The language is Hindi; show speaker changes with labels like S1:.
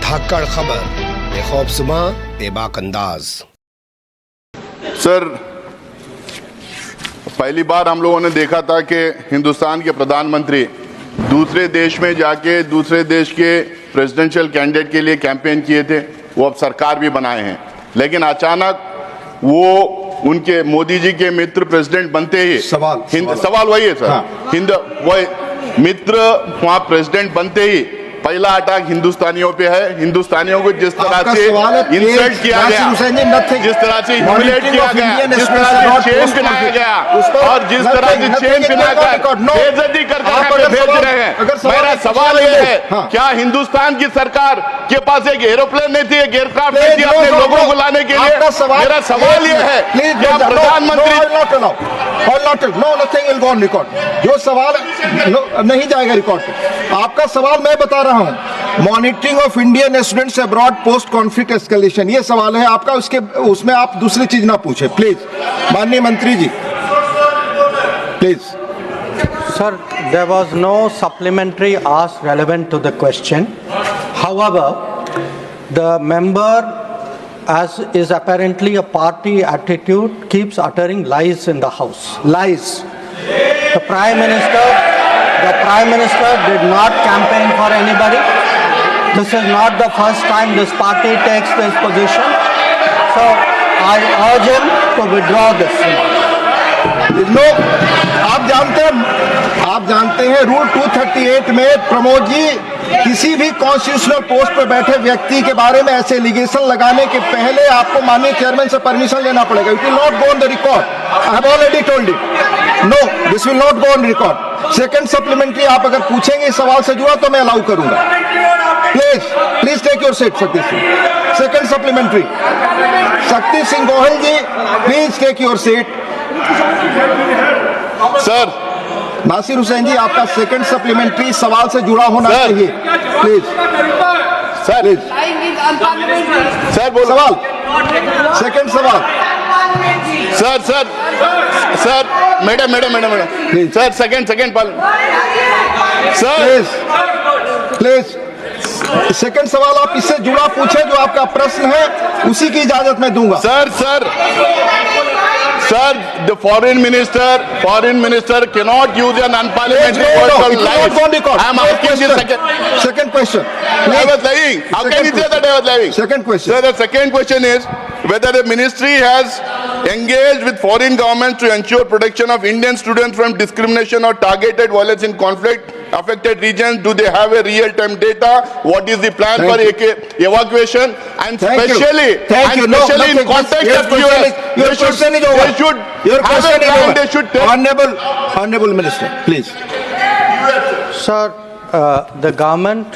S1: धाकड़ खबर, बेखौफजुमा बेबाक अंदाज।
S2: सर, पहली बार हम लोगों ने देखा था कि हिंदुस्तान के प्रधानमंत्री दूसरे देश में जाके दूसरे देश के प्रेसिडेंशियल कैंडिडेट के लिए कैंपेन किए थे। वो अब सरकार भी बनाए हैं, लेकिन अचानक वो उनके मोदी जी के मित्र प्रेसिडेंट बनते ही सवाल वही है सर। वही मित्र वहाँ प्रेसिडेंट बनते ही पहला अटैक हिंदुस्तानियों पे है। हिंदुस्तानियों को जिस तरह से इंसल्ट किया गया, जिस तरह से ह्यूमिलेट किया गया, जिस तरह से चेन पहनाया गया और जिस तरह से चेन पहनाकर बेइज्जती करके भेज रहे हैं। मेरा सवाल यह है, क्या हिंदुस्तान की सरकार के पास एक एरोप्लेन नहीं थी, एक एयरक्राफ्ट नहीं थी अपने लोगों को लाने के लिए? मेरा सवाल यह है, क्या प्रधानमंत्री
S3: जो सवाल नहीं जाएगा रिकॉर्ड पे। आपका सवाल मैं बता रहा हूं, monitoring of Indian students abroad post conflict escalation, ये सवाल है आपका। उसमें आप दूसरी चीज ना पूछे प्लीज। माननीय मंत्री जी please.
S4: Sir, there was no supplementary ask relevant to the question. However, the member, as is apparently a party attitude, keeps uttering lies in the house. Lies. The Prime Minister did not campaign for anybody. This is not the first time this party takes this position. So I urge him to withdraw this.
S3: लोग आप जानते हैं रूल 238 में प्रमोद जी किसी भी कॉन्स्टिट्यूशनल पोस्ट पर बैठे व्यक्ति के बारे में ऐसे एलिगेशन लगाने के पहले आपको माननीय चेयरमैन से परमिशन लेना पड़ेगा। It will not go on the record. I have already told it, no this will not go on record. Second supplementary आप अगर पूछेंगे इस सवाल से जुड़ा तो मैं अलाउ करूंगा। Please take your seat Shakti Singh. Second supplementary Shakti Singh Gohil ji, please take your seat.
S2: Sir
S3: Nasir Hussain ji, आपका सेकंड सप्लीमेंट्री सवाल से जुड़ा होना चाहिए। प्लीज
S2: सर, सर बोलो
S3: सवाल, सेकंड सवाल।
S2: Sir madam sir, second sir
S3: please second सवाल आप इससे जुड़ा पूछे, जो आपका प्रश्न है उसी की इजाजत मैं दूंगा।
S2: Sir, the foreign minister cannot use an unparliamentary word like I'm asking the
S3: second question.
S2: I was lying. How can you say that I was lying?
S3: Second question.
S2: Sir, the second question is whether the ministry has engaged with foreign governments to ensure protection of Indian students from discrimination or targeted violence in conflict affected regions. Do they have a real-time data? What is the plan for evacuation? And especially in context of US,
S3: your question is over. Your question is over.
S2: They should
S3: Honorable Minister, please.
S4: Sir, the government